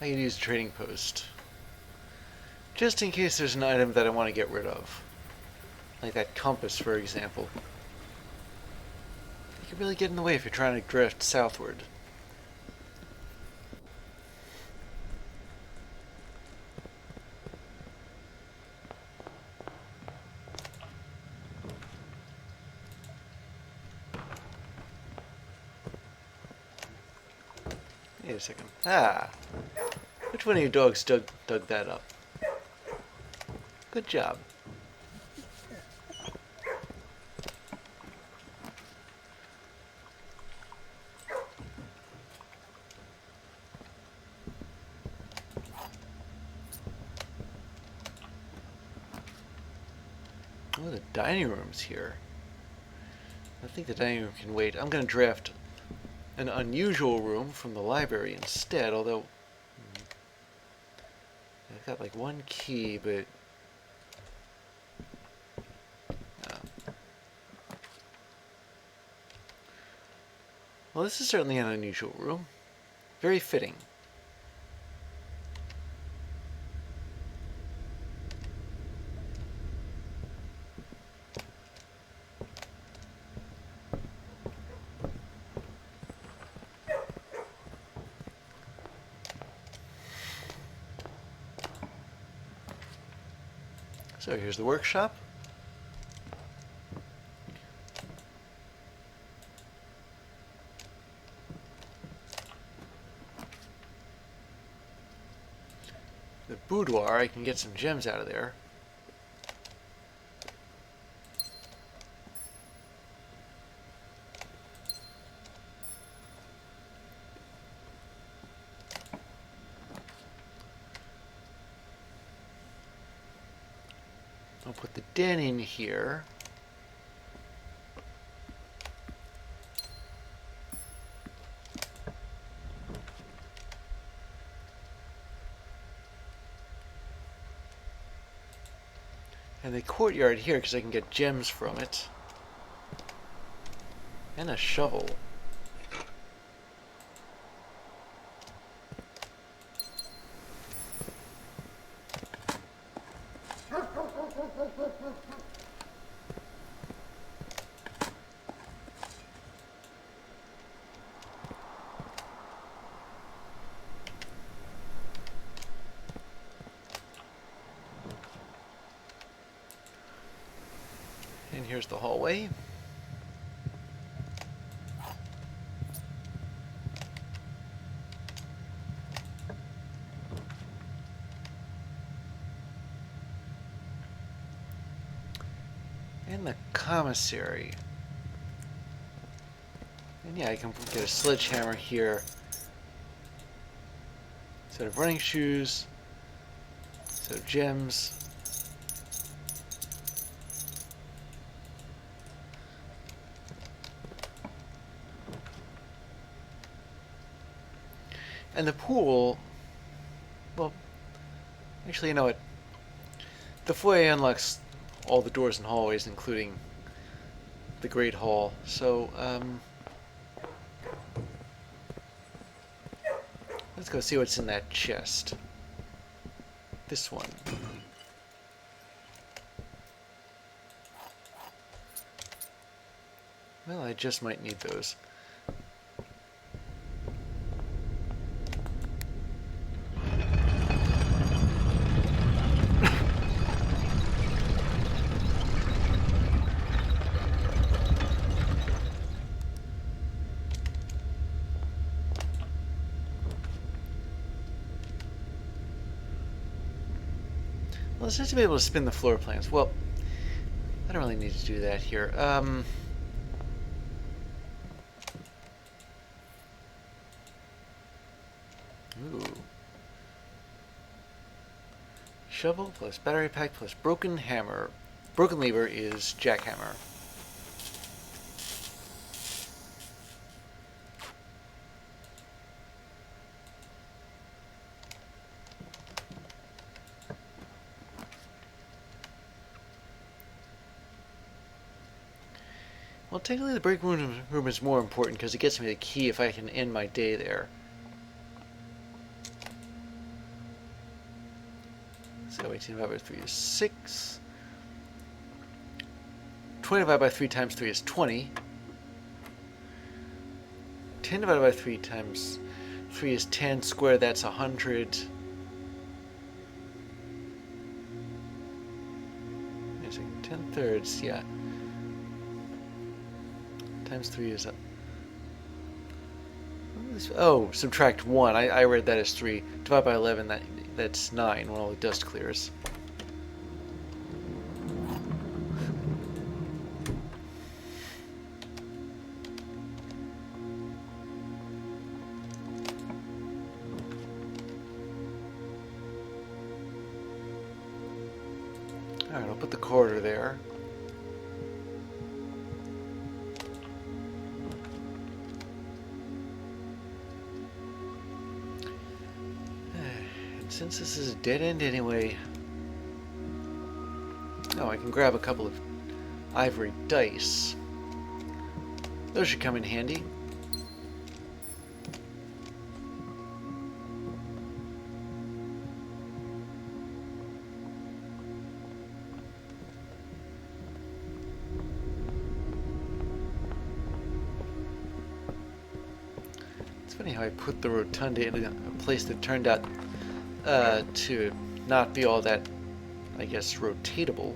I could use a trading post. Just in case there's an item that I want to get rid of. Like that compass, for example. It can really get in the way if you're trying to drift southward. Wait a second. Ah! Which one of you dogs dug that up? Good job. Oh, the dining room's here. I think the dining room can wait. I'm going to draft an unusual room from the library instead, although I've got like one key, but well, this is certainly an unusual room. Very fitting. So here's the workshop. The boudoir, I can get some gems out of there. I'll put the den in here. And the courtyard here, because I can get gems from it. And a shovel. And here's the hallway. And the commissary. And yeah, I can get a sledgehammer here. Set of running shoes. Set of gems. And the pool, well, actually, you know what? The foyer unlocks all the doors and hallways, including the Great Hall. So, let's go see what's in that chest. This one. Well, I just might need those. Well, it's nice to be able to spin the floor plans. Well, I don't really need to do that here. Ooh. Shovel plus battery pack plus broken hammer. Broken lever is jackhammer. Well, technically the break room is more important because it gets me the key if I can end my day there. So 18 divided by 3 is 6. 20 divided by 3 times 3 is 20. 10 divided by 3 times 3 is 10 squared, that's 100. 10 thirds, yeah. Times 3 is... Oh, subtract 1. I read that as 3. Divide by 11, that's 9 when all the dust clears. Alright, I'll put the corridor there. And since this is a dead end anyway... Oh, I can grab a couple of ivory dice. Those should come in handy. It's funny how I put the rotunda in a place that turned out to not be all that, I guess, rotatable.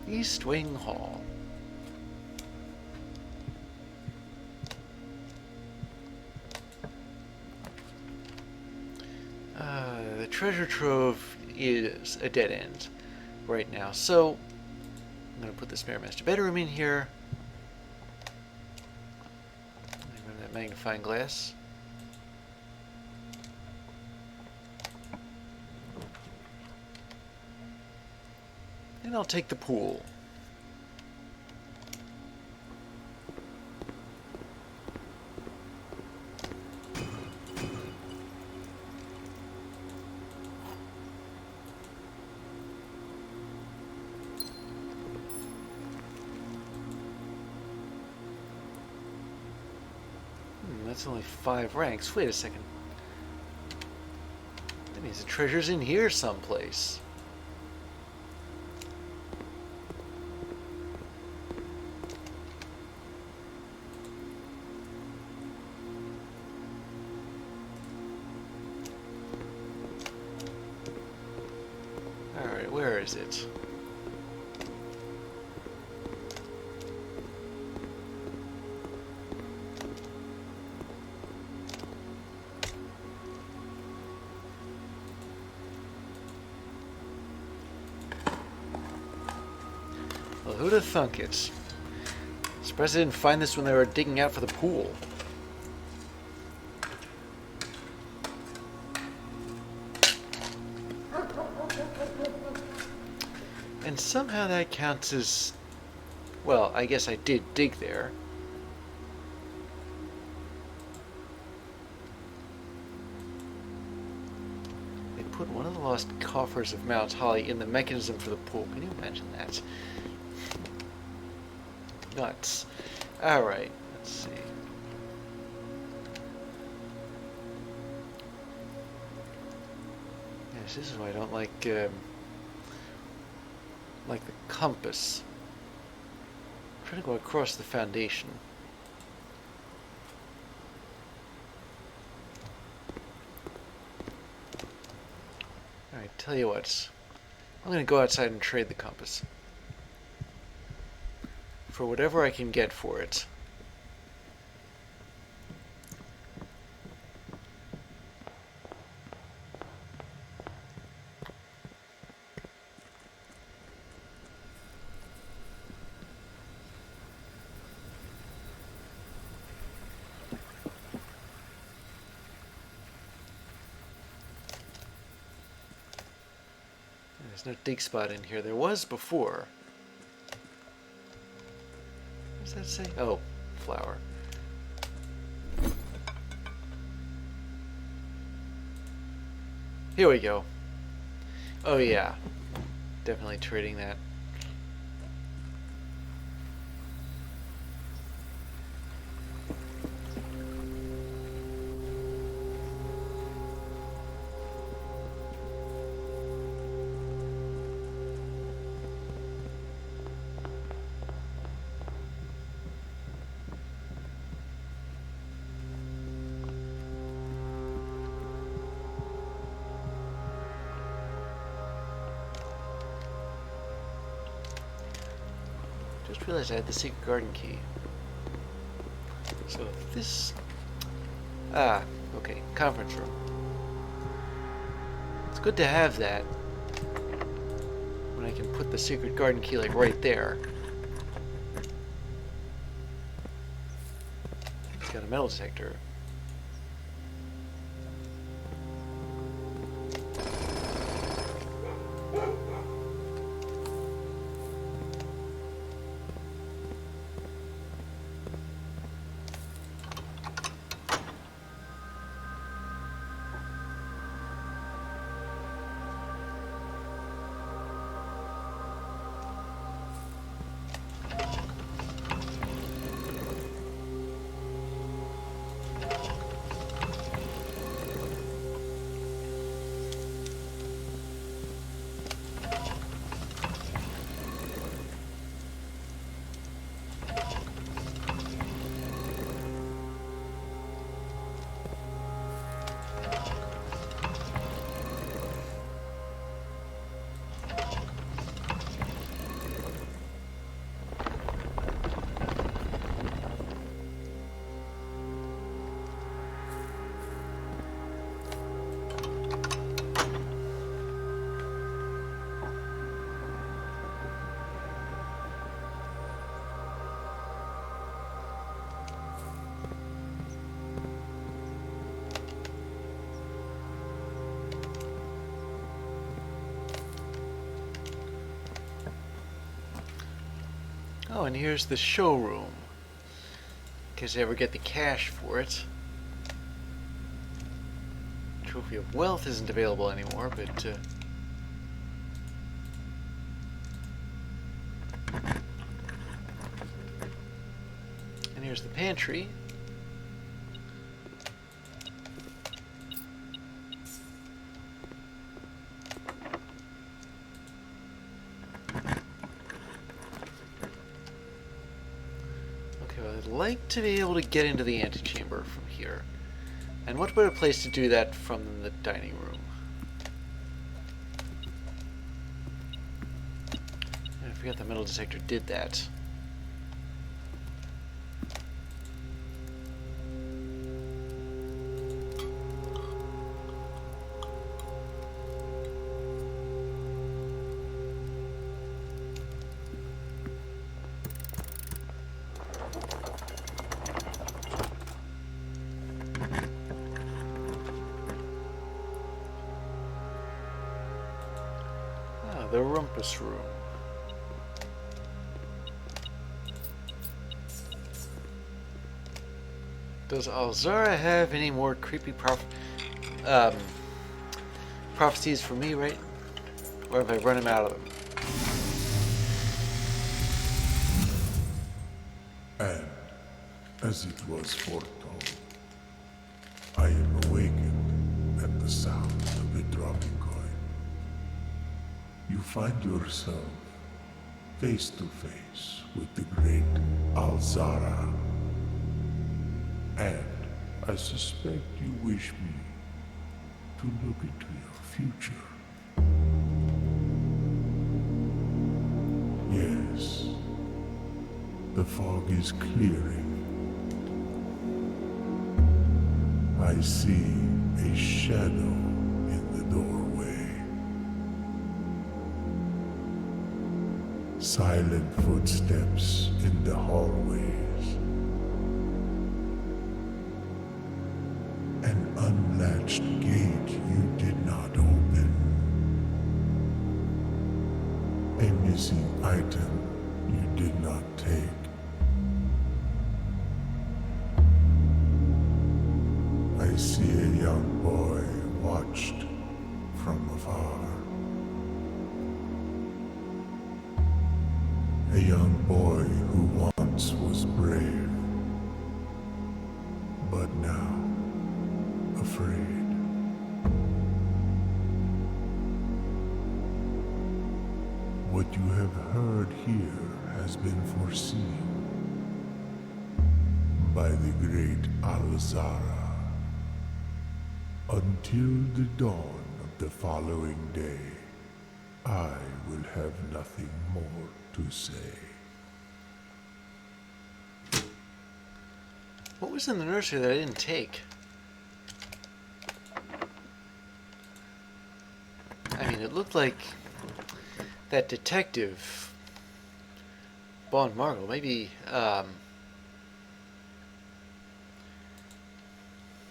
East Wing Hall. The treasure trove is a dead end right now, so I'm going to put this Mirror Master bedroom in here. Remember that magnifying glass. And I'll take the pool. That's only 5 ranks. Wait a second. That means the treasure's in here someplace. Alright, where is it? Well, who'd have thunk it? Surprised I didn't find this when they were digging out for the pool. And somehow that counts as... Well, I guess I did dig there. They put one of the lost coffers of Mount Holly in the mechanism for the pool. Can you imagine that? Nuts. Alright, let's see. Yes, this is why I don't like the compass. I'm trying to go across the foundation. Alright, tell you what. I'm going to go outside and trade the compass. For whatever I can get for it. There's no dig spot in here. There was before. does that say? Oh, flower. Here we go. Oh yeah, definitely trading that. Just realized I had the secret garden key. So if this... Ah, okay, conference room. It's good to have that when I can put the secret garden key like right there. It's got a metal detector. Oh, and here's the showroom. In case I ever get the cash for it. Trophy of Wealth isn't available anymore, but... And here's the pantry. I'd like to be able to get into the antechamber from here. And what better place to do that from than the dining room? I forgot the metal detector did that. The rumpus room. Does Alzara have any more creepy prophecies for me, right? Or have I run him out of them? And, as it was foretold, I am awakened at the sound of a dropping coin. You find yourself face to face with the great Alzara. And I suspect you wish me to look into your future. Yes, the fog is clearing. I see a shadow in the doorway. Silent footsteps in the hallways. An unlatched gate you did not open. A missing item you did not take. but now afraid. What you have heard here has been foreseen by the great Alzara. Until the dawn of the following day, I will have nothing more to say. What was in the nursery that I didn't take? I mean, it looked like that detective, Bond Margot, maybe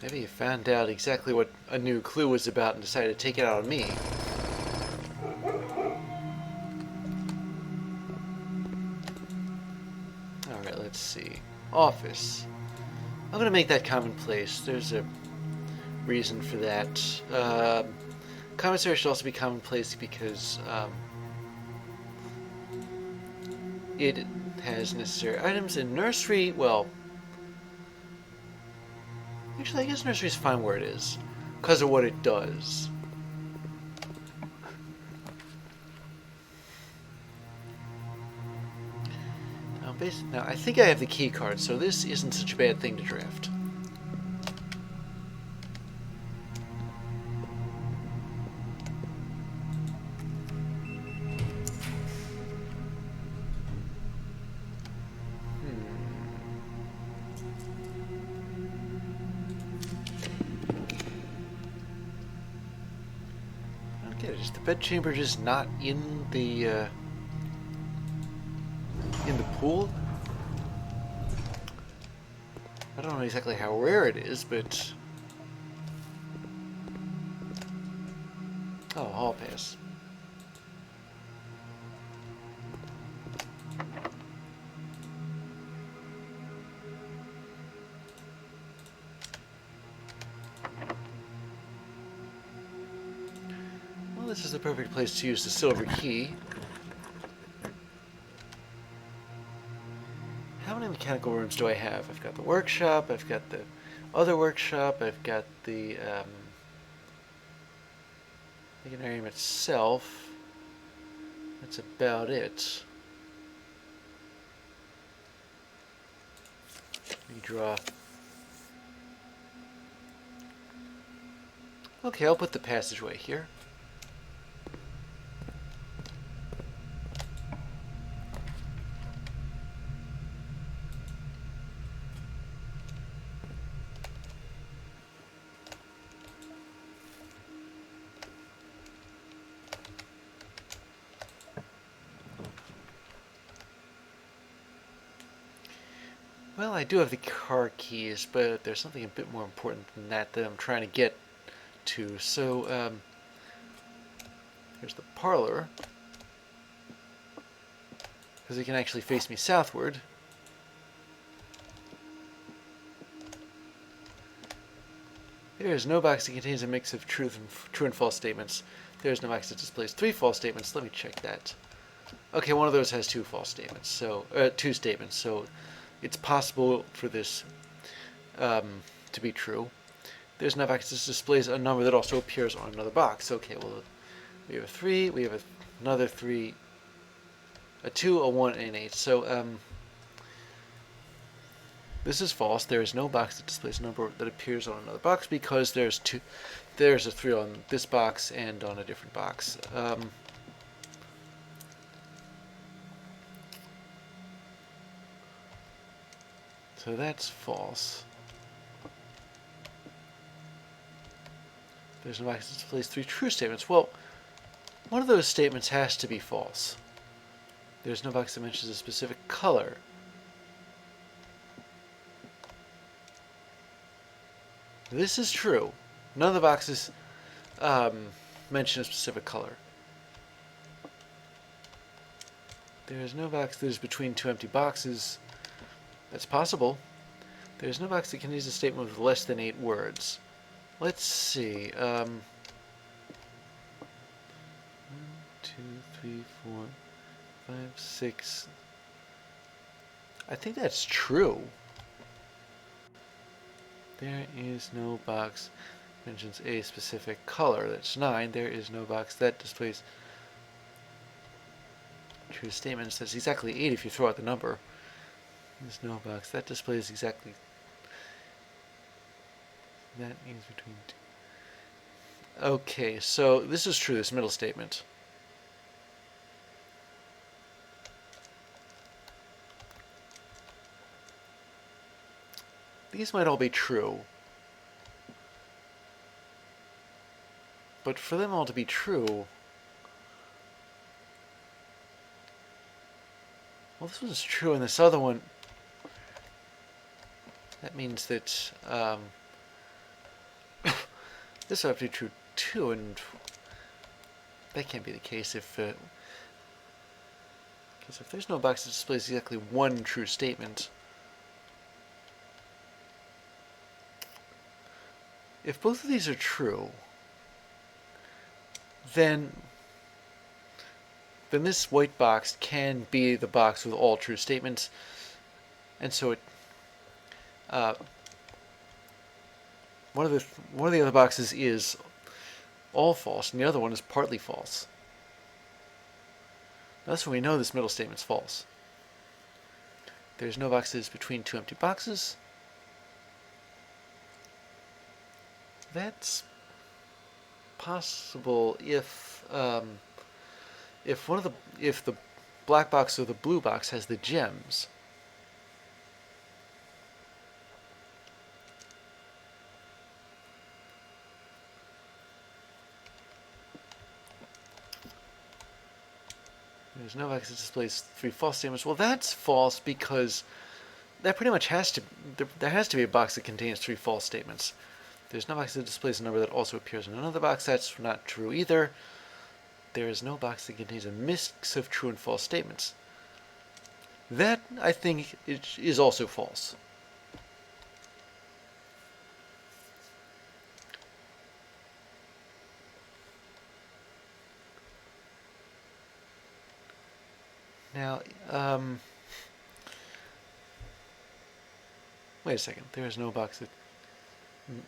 he found out exactly what a new clue was about and decided to take it out on me. Alright, let's see. Office. I'm going to make that commonplace. There's a reason for that. Commissary should also be commonplace because it has necessary items. In nursery, well, actually I guess nursery's fine where it is because of what it does. Now I think I have the key card, so this isn't such a bad thing to draft. I don't get it. Is the bedchamber just not in the pool? I don't know exactly how rare it is, but... Oh, hall pass. Well, this is the perfect place to use the silver key. How many mechanical rooms do I have? I've got the workshop, I've got the other workshop, I've got the Mechanarium itself. That's about it. Redraw. Okay, I'll put the passageway here. Well, I do have the car keys, but there's something a bit more important than that I'm trying to get to. So, here's the parlor, because it can actually face me southward. There is no box that contains a mix of true and false statements. There is no box that displays 3 false statements. Let me check that. Okay, one of those has 2 false statements. So, 2 statements. So, it's possible for this to be true. There's no box that displays a number that also appears on another box. Okay, well, we have a 3, we have another 3, a 2, a 1, and an 8. So, this is false. There is no box that displays a number that appears on another box because there's a 3 on this box and on a different box. So that's false. There's no box that displays 3 true statements. Well, one of those statements has to be false. There's no box that mentions a specific color. This is true. None of the boxes mention a specific color. There is no box that is between 2 empty boxes. That's possible. There's no box that contains a statement with less than 8 words. Let's see. 1, 2, 3, 4, 5, 6. I think that's true. There is no box mentions a specific color. That's 9. There is no box that displays true statements. That's exactly 8 if you throw out the number. There's no box that displays exactly. That means between two. Okay, so this is true, this middle statement. These might all be true. But for them all to be true, well, this one's true, and this other one, that means that this would have to be true too, and that can't be the case if because if there's no box that displays exactly one true statement, if both of these are true, then this white box can be the box with all true statements, and so it one of the other boxes is all false, and the other one is partly false. That's when we know this middle statement's false. There's no boxes between two empty boxes. That's possible if the black box or the blue box has the gems. There's no box that displays 3 false statements. Well, that's false because that pretty much has to. There has to be a box that contains 3 false statements. There's no box that displays a number that also appears in another box. That's not true either. There is no box that contains a mix of true and false statements. That, I think, is also false. Now, wait a second. There is no box that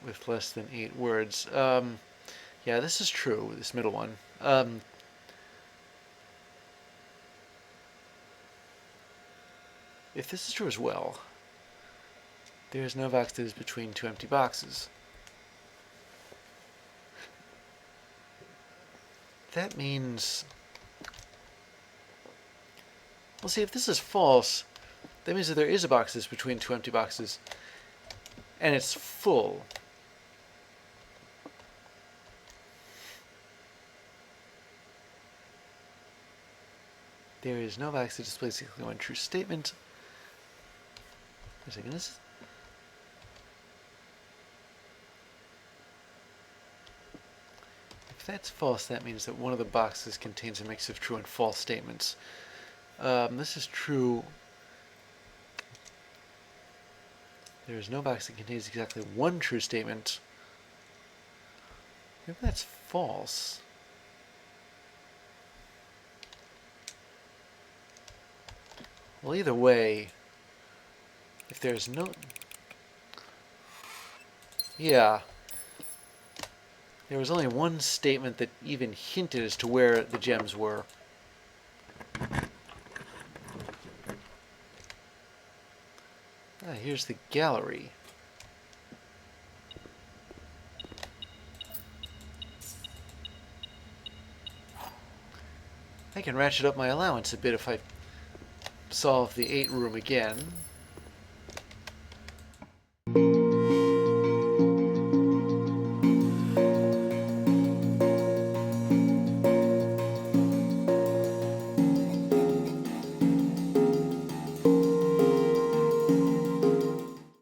with less than 8 words. Yeah, this is true, this middle one. If this is true as well, there is no box that is between 2 empty boxes. That means... Well, see, if this is false, that means that there is a box that's between 2 empty boxes, and it's full. There is no box that displays exactly one true statement. Wait a second, if that's false, that means that one of the boxes contains a mix of true and false statements. This is true. There is no box that contains exactly one true statement. If that's false, well, either way, if there's no... Yeah. There was only one statement that even hinted as to where the gems were. Here's the gallery. I can ratchet up my allowance a bit if I solve the 8 room again.